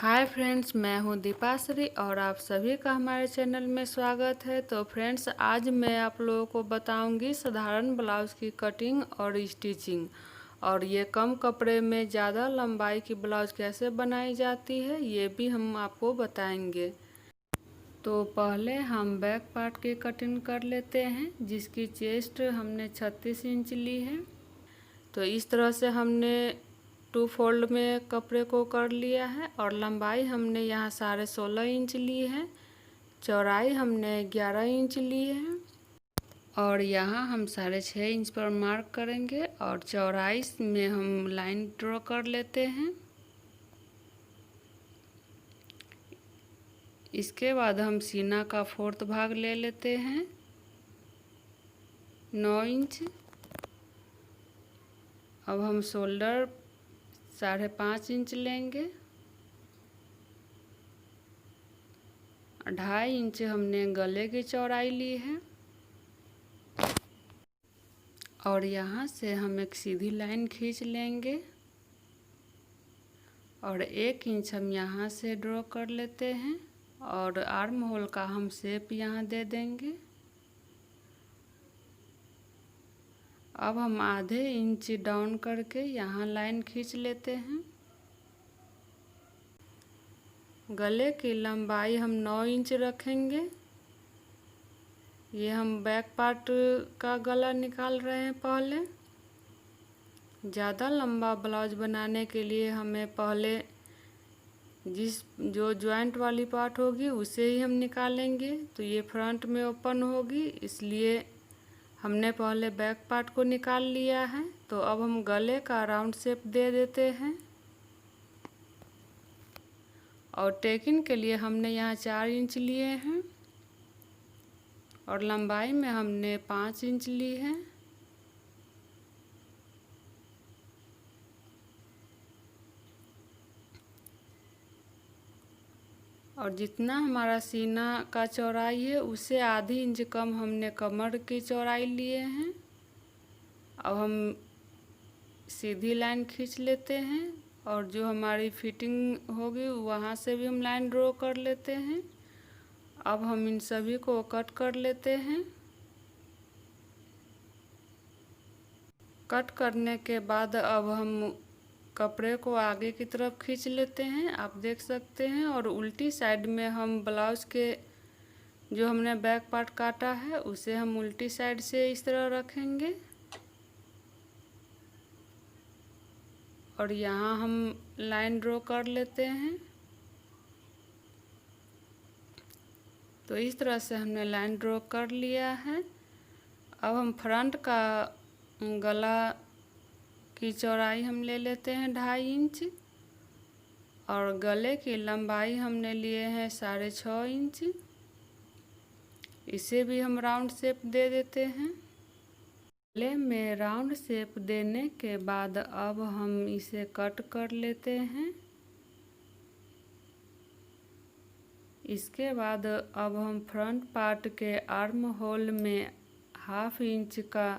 Hi friends, मैं हूं दीपाश्री और आप सभी का हमारे चैनल में स्वागत है। तो फ्रेंड्स, आज मैं आप लोगों को बताऊंगी साधारण ब्लाउज़ की कटिंग और स्टिचिंग, और ये कम कपड़े में ज़्यादा लंबाई की ब्लाउज़ कैसे बनाई जाती है ये भी हम आपको बताएंगे। तो पहले हम बैक पार्ट की कटिंग कर लेते हैं, जिसकी चेस्ट हमने 36 इंच ली है। तो इस तरह से हमने 2 फोल्ड में कपड़े को कर लिया है और लंबाई हमने यहाँ 16.5 इंच ली है, चौड़ाई हमने 11 इंच ली है और यहाँ हम 6.5 इंच पर मार्क करेंगे और चौड़ाई में हम लाइन ड्रॉ कर लेते हैं। इसके बाद हम सीना का 4th भाग ले लेते हैं 9 इंच। अब हम शोल्डर 5.5 इंच लेंगे। 2.5 इंच हमने गले की चौड़ाई ली है और यहाँ से हम एक सीधी लाइन खींच लेंगे और 1 इंच हम यहाँ से ड्रॉ कर लेते हैं और आर्म होल का हम शेप यहाँ दे देंगे। अब हम आधे इंच डाउन करके यहाँ लाइन खींच लेते हैं। गले की लंबाई हम 9 इंच रखेंगे। ये हम बैक पार्ट का गला निकाल रहे हैं। पहले ज़्यादा लंबा ब्लाउज बनाने के लिए हमें पहले जो जॉइंट वाली पार्ट होगी उसे ही हम निकालेंगे। तो ये फ्रंट में ओपन होगी, इसलिए हमने पहले बैक पार्ट को निकाल लिया है। तो अब हम गले का राउंड शेप दे देते हैं और टेकिंग के लिए हमने यहाँ 4 इंच लिए हैं और लंबाई में हमने 5 इंच ली है। और जितना हमारा सीना का चौड़ाई है उससे आधी इंच कम हमने कमर की चौड़ाई लिए हैं। अब हम सीधी लाइन खींच लेते हैं और जो हमारी फिटिंग होगी वहाँ से भी हम लाइन ड्रॉ कर लेते हैं। अब हम इन सभी को कट कर लेते हैं। कट करने के बाद अब हम कपड़े को आगे की तरफ खींच लेते हैं, आप देख सकते हैं, और उल्टी साइड में हम ब्लाउज़ के जो हमने बैक पार्ट काटा है उसे हम उल्टी साइड से इस तरह रखेंगे और यहाँ हम लाइन ड्रॉ कर लेते हैं। तो इस तरह से हमने लाइन ड्रॉ कर लिया है। अब हम फ्रंट का गला की चौड़ाई हम ले लेते हैं 2.5 इंच और गले की लंबाई हमने लिए हैं 6.5 इंच। इसे भी हम राउंड शेप दे देते हैं। गले में राउंड शेप देने के बाद अब हम इसे कट कर लेते हैं। इसके बाद अब हम फ्रंट पार्ट के आर्म होल में 1/2 इंच का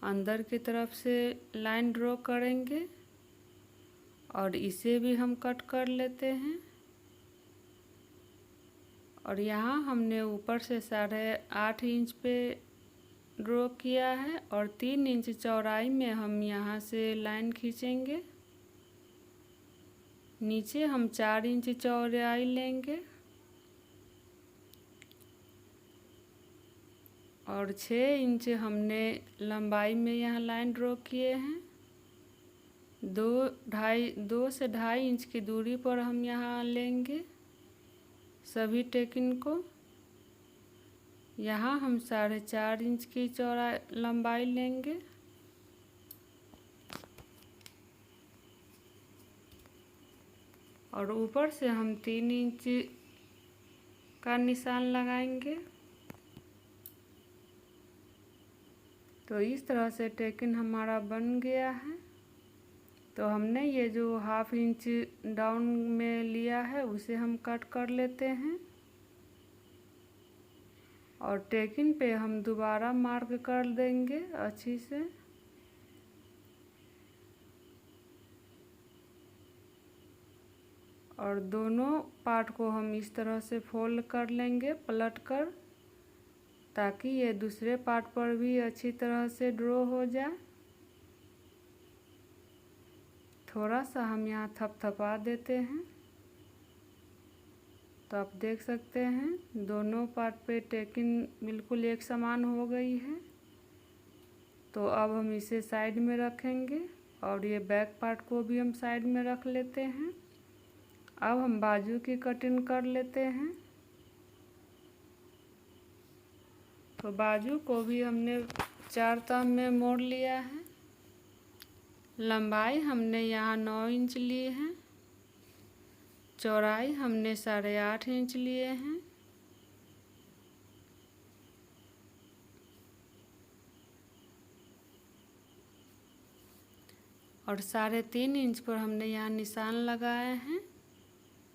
अंदर की तरफ से लाइन ड्रॉ करेंगे और इसे भी हम कट कर लेते हैं। और यहाँ हमने ऊपर से 8.5 इंच पे ड्रॉ किया है और 3 इंच चौड़ाई में हम यहाँ से लाइन खींचेंगे। नीचे हम 4 इंच चौड़ाई लेंगे और 6 इंच हमने लंबाई में यहाँ लाइन ड्रॉ किए हैं। 2 से 2.5 इंच की दूरी पर हम यहाँ लेंगे सभी टेकिंग को। यहाँ हम 4.5 इंच की चौड़ाई लंबाई लेंगे और ऊपर से हम 3 इंच का निशान लगाएंगे। तो इस तरह से टेकिंग हमारा बन गया है। तो हमने ये जो 1/2 इंच डाउन में लिया है उसे हम कट कर लेते हैं और टेकिंग पे हम दोबारा मार्क कर देंगे अच्छी से। और दोनों पार्ट को हम इस तरह से फोल्ड कर लेंगे पलट कर, ताकि ये दूसरे पार्ट पर भी अच्छी तरह से ड्रॉ हो जाए। थोड़ा सा हम यहाँ थपथपा देते हैं, तो आप देख सकते हैं दोनों पार्ट पे टेकिंग बिल्कुल एक समान हो गई है। तो अब हम इसे साइड में रखेंगे और ये बैक पार्ट को भी हम साइड में रख लेते हैं। अब हम बाजू की कटिंग कर लेते हैं। तो बाजू को भी हमने 4 तह में मोड़ लिया है। लंबाई हमने यहाँ 9 इंच लिए हैं, चौड़ाई हमने 8.5 इंच लिए हैं। और 3.5 इंच पर हमने यहाँ निशान लगाए हैं।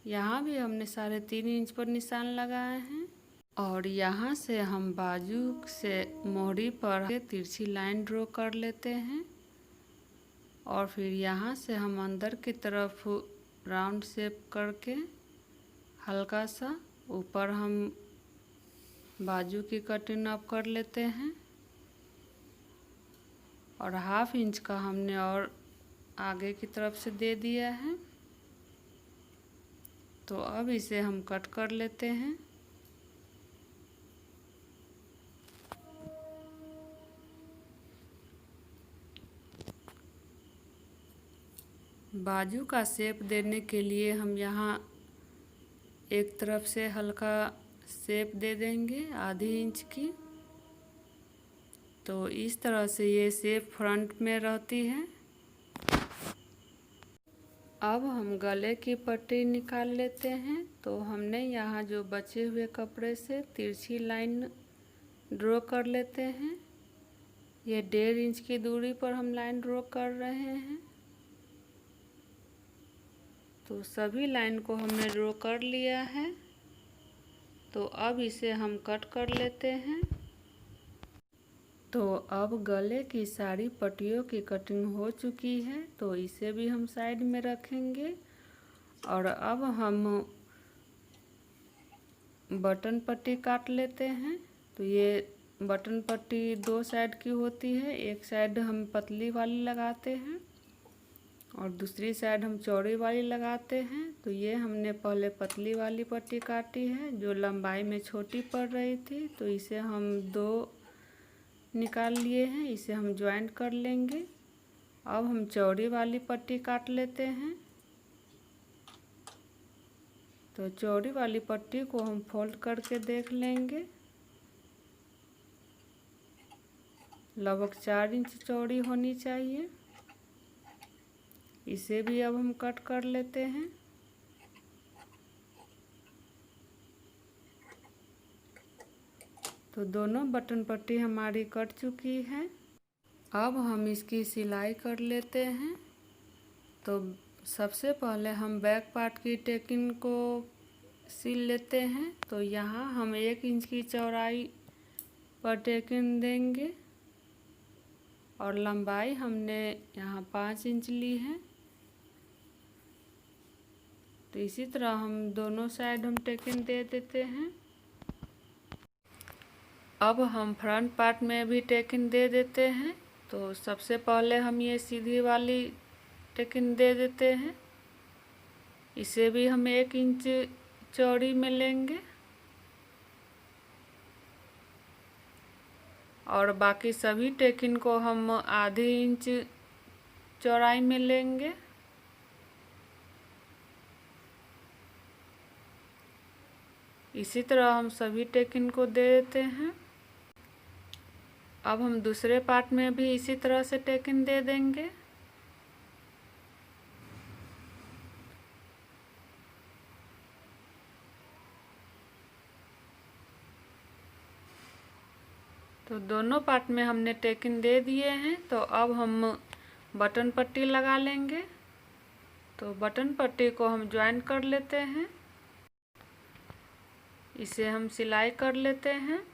यहाँ भी हमने 3.5 इंच पर निशान लगाए हैं। और यहाँ से हम बाजू से मोहरी पर तिरछी लाइन ड्रॉ कर लेते हैं। और फिर यहाँ से हम अंदर की तरफ राउंड शेप करके हल्का सा ऊपर हम बाजू की कटिंग अप कर लेते हैं। और 1/2 इंच का हमने और आगे की तरफ से दे दिया है। तो अब इसे हम कट कर लेते हैं। बाजू का शेप देने के लिए हम यहाँ एक तरफ से हल्का शेप दे देंगे आधी इंच की। तो इस तरह से ये शेप फ्रंट में रहती है। अब हम गले की पट्टी निकाल लेते हैं। तो हमने यहाँ जो बचे हुए कपड़े से तिरछी लाइन ड्रॉ कर लेते हैं। ये 1.5 इंच की दूरी पर हम लाइन ड्रॉ कर रहे हैं। तो सभी लाइन को हमने ड्रॉ कर लिया है। तो अब इसे हम कट कर लेते हैं। तो अब गले की सारी पट्टियों की कटिंग हो चुकी है। तो इसे भी हम साइड में रखेंगे। और अब हम बटन पट्टी काट लेते हैं। तो ये बटन पट्टी 2 साइड की होती है। एक साइड हम पतली वाली लगाते हैं और दूसरी साइड हम चौड़ी वाली लगाते हैं। तो ये हमने पहले पतली वाली पट्टी काटी है जो लंबाई में छोटी पड़ रही थी। तो इसे हम 2 निकाल लिए हैं, इसे हम ज्वाइंट कर लेंगे। अब हम चौड़ी वाली पट्टी काट लेते हैं। तो चौड़ी वाली पट्टी को हम फोल्ड करके देख लेंगे। लगभग 4 इंच चौड़ी होनी चाहिए। इसे भी अब हम कट कर लेते हैं। तो दोनों बटन पट्टी हमारी कट चुकी है। अब हम इसकी सिलाई कर लेते हैं। तो सबसे पहले हम बैक पार्ट की टेकिंग को सिल लेते हैं। तो यहाँ हम 1 इंच की चौड़ाई पर टेकिंग देंगे और लंबाई हमने यहाँ 5 इंच ली है। तो इसी तरह हम दोनों साइड हम टेकिंग दे देते हैं। अब हम फ्रंट पार्ट में भी टेकिंग दे देते हैं। तो सबसे पहले हम ये सीधी वाली टेकिंग दे देते हैं। इसे भी हम 1 इंच चौड़ी में लेंगे और बाकी सभी टेकिंग को हम आधी इंच चौड़ाई में लेंगे। इसी तरह हम सभी टेकिंग को दे देते हैं। अब हम दूसरे पार्ट में भी इसी तरह से टेकिंग दे देंगे। तो दोनों पार्ट में हमने टेकिंग दे दिए हैं। तो अब हम बटन पट्टी लगा लेंगे। तो बटन पट्टी को हम ज्वाइन कर लेते हैं। इसे हम सिलाई कर लेते हैं।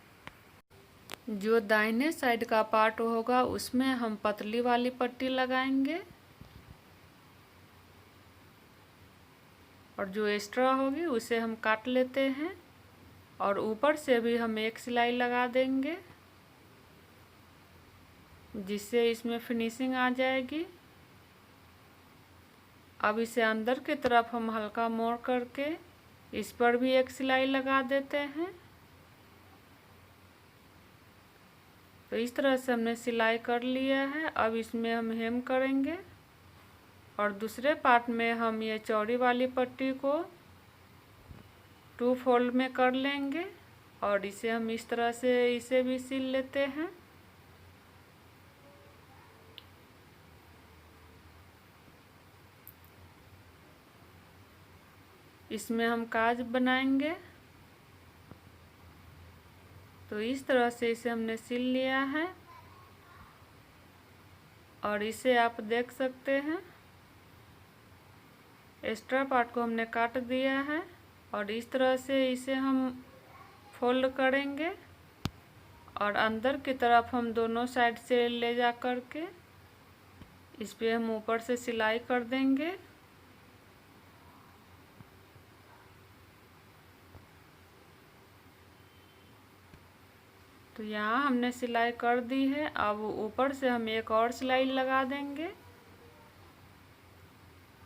जो दाहिने साइड का पार्ट होगा उसमें हम पतली वाली पट्टी लगाएंगे और जो एक्स्ट्रा होगी उसे हम काट लेते हैं और ऊपर से भी हम एक सिलाई लगा देंगे जिससे इसमें फिनिशिंग आ जाएगी। अब इसे अंदर की तरफ हम हल्का मोड़ करके इस पर भी एक सिलाई लगा देते हैं। तो इस तरह से हमने सिलाई कर लिया है। अब इसमें हम हेम करेंगे और दूसरे पार्ट में हम ये चौड़ी वाली पट्टी को 2 फोल्ड में कर लेंगे और इसे हम इस तरह से इसे भी सिल लेते हैं। इसमें हम काज बनाएंगे। तो इस तरह से इसे हमने सिल लिया है और इसे आप देख सकते हैं एक्स्ट्रा पार्ट को हमने काट दिया है और इस तरह से इसे हम फोल्ड करेंगे और अंदर की तरफ हम दोनों साइड से ले जा कर के इस पे हम ऊपर से सिलाई कर देंगे। तो यहाँ हमने सिलाई कर दी है। अब ऊपर से हम एक और सिलाई लगा देंगे।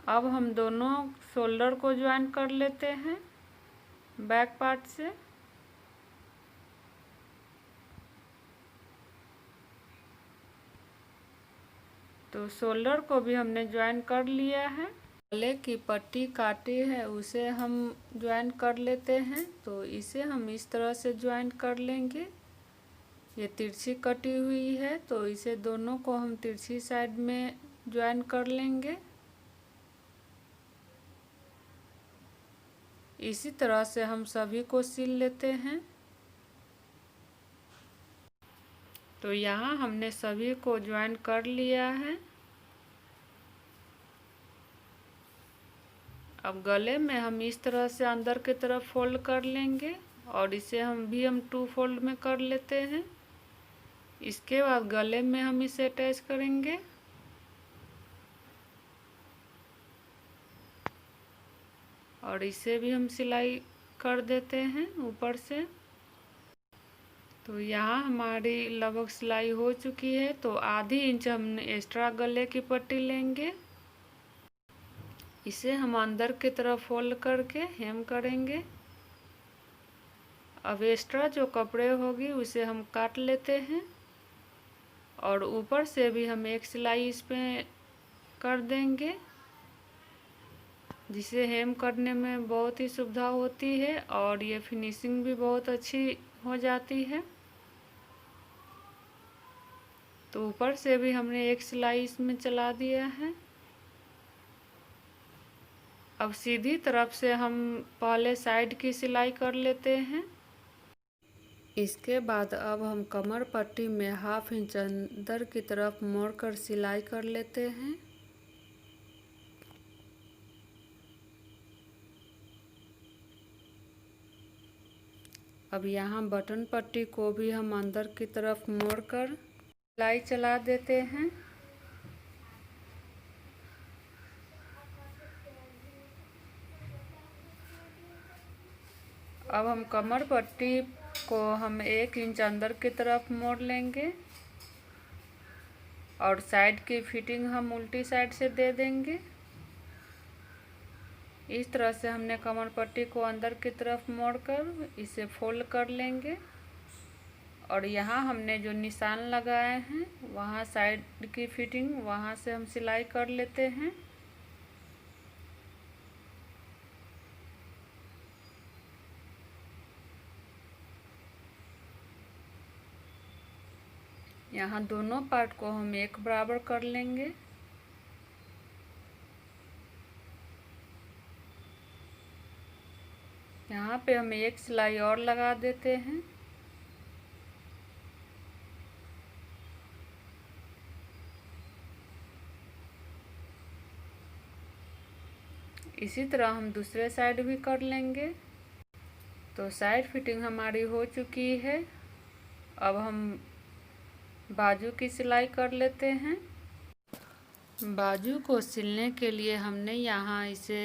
अब हम दोनों शोल्डर को ज्वाइन कर लेते हैं बैक पार्ट से। तो शोल्डर को भी हमने ज्वाइन कर लिया है। गले की पट्टी काटी है उसे हम ज्वाइन कर लेते हैं। तो इसे हम इस तरह से ज्वाइन कर लेंगे। ये तिरछी कटी हुई है तो इसे दोनों को हम तिरछी साइड में ज्वाइन कर लेंगे। इसी तरह से हम सभी को सिल लेते हैं। तो यहाँ हमने सभी को ज्वाइन कर लिया है। अब गले में हम इस तरह से अंदर की तरफ फोल्ड कर लेंगे और इसे हम 2 फोल्ड में कर लेते हैं। इसके बाद गले में हम इसे अटैच करेंगे और इसे भी हम सिलाई कर देते हैं ऊपर से। तो यहाँ हमारी लगभग सिलाई हो चुकी है। तो आधी इंच हम एक्स्ट्रा गले की पट्टी लेंगे। इसे हम अंदर की तरफ फोल्ड करके हेम करेंगे। अब एक्स्ट्रा जो कपड़े होगी उसे हम काट लेते हैं और ऊपर से भी हम एक सिलाई इस पे कर देंगे जिसे हेम करने में बहुत ही सुविधा होती है और ये फिनिशिंग भी बहुत अच्छी हो जाती है। तो ऊपर से भी हमने एक सिलाई इसमें चला दिया है। अब सीधी तरफ से हम पहले साइड की सिलाई कर लेते हैं। इसके बाद अब हम कमर पट्टी में 1/2 इंच अंदर की तरफ मोड़कर सिलाई कर लेते हैं। अब यहाँ बटन पट्टी को भी हम अंदर की तरफ मोड़कर सिलाई चला देते हैं। अब हम कमर पट्टी को हम 1 इंच अंदर की तरफ मोड़ लेंगे और साइड की फिटिंग हम उल्टी साइड से दे देंगे। इस तरह से हमने कमर पट्टी को अंदर की तरफ मोड़कर इसे फोल्ड कर लेंगे और यहाँ हमने जो निशान लगाए हैं वहाँ साइड की फिटिंग वहाँ से हम सिलाई कर लेते हैं। यहाँ दोनों पार्ट को हम एक बराबर कर लेंगे। यहाँ पे हम एक सिलाई और लगा देते हैं। इसी तरह हम दूसरे साइड भी कर लेंगे। तो साइड फिटिंग हमारी हो चुकी है। अब हम बाजू की सिलाई कर लेते हैं। बाजू को सिलने के लिए हमने यहाँ इसे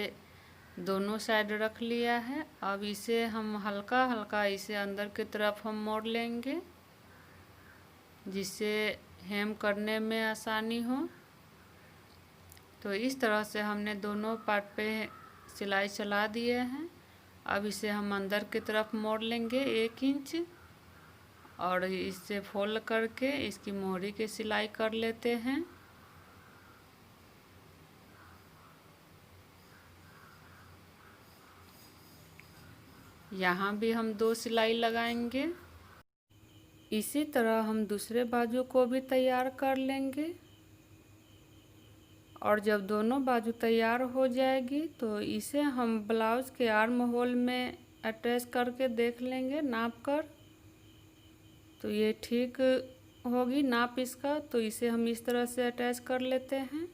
दोनों साइड रख लिया है। अब इसे हम हल्का हल्का इसे अंदर की तरफ हम मोड़ लेंगे, जिससे हेम करने में आसानी हो। तो इस तरह से हमने दोनों पार्ट पे सिलाई चला दिए हैं। अब इसे हम अंदर की तरफ मोड़ लेंगे 1 इंच और इससे फोल्ड करके इसकी मोहरी की सिलाई कर लेते हैं। यहाँ भी हम 2 सिलाई लगाएंगे। इसी तरह हम दूसरे बाजू को भी तैयार कर लेंगे और जब दोनों बाजू तैयार हो जाएगी तो इसे हम ब्लाउज के आर्म होल में अटैच करके देख लेंगे नाप कर। तो ये ठीक होगी नाप इसका, तो इसे हम इस तरह से अटैच कर लेते हैं।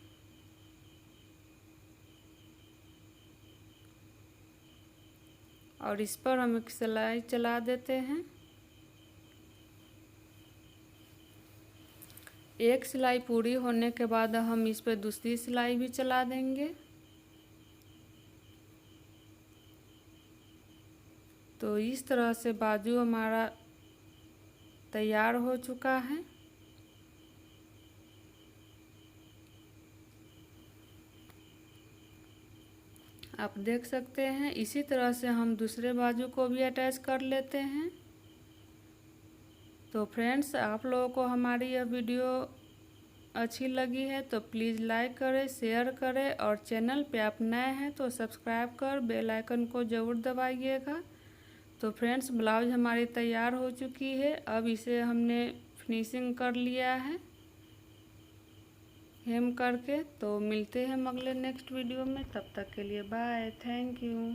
और इस पर हम एक सिलाई चला देते हैं। एक सिलाई पूरी होने के बाद हम इस पर दूसरी सिलाई भी चला देंगे। तो इस तरह से बाजू हमारा तैयार हो चुका है। आप देख सकते हैं इसी तरह से हम दूसरे बाजू को भी अटैच कर लेते हैं। तो फ्रेंड्स, आप लोगों को हमारी यह वीडियो अच्छी लगी है तो प्लीज़ लाइक करें, शेयर करें और चैनल पे आप नए हैं तो सब्सक्राइब कर बेल आइकन को ज़रूर दबाइएगा। तो फ्रेंड्स, ब्लाउज हमारी तैयार हो चुकी है। अब इसे हमने फिनिशिंग कर लिया है हेम करके। तो मिलते हैं हम अगले नेक्स्ट वीडियो में, तब तक के लिए बाय, थैंक यू।